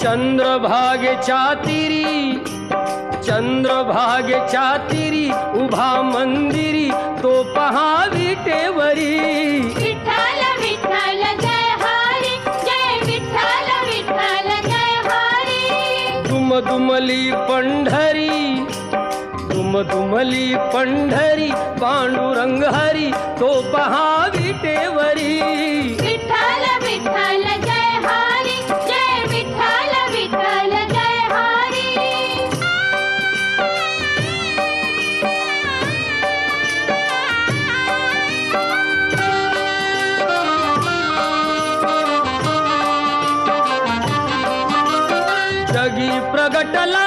चंद्रभागेच्या तीरी, चंद्रभागेच्या तीरी उभा मंदिरी तो पहा विटेवरी. विठ्ठल विठ्ठल जय हरी, जय विठ्ठल विठ्ठल जय हरी. दुमदुमली पंढरी, दुमदुमली पंढरी पांडुरंग हरी तो पहा विटेवरी. विठ्ठल विठ्ठल जय हरी, जय विठ्ठल विठ्ठल जय हरी. जगी प्रगटला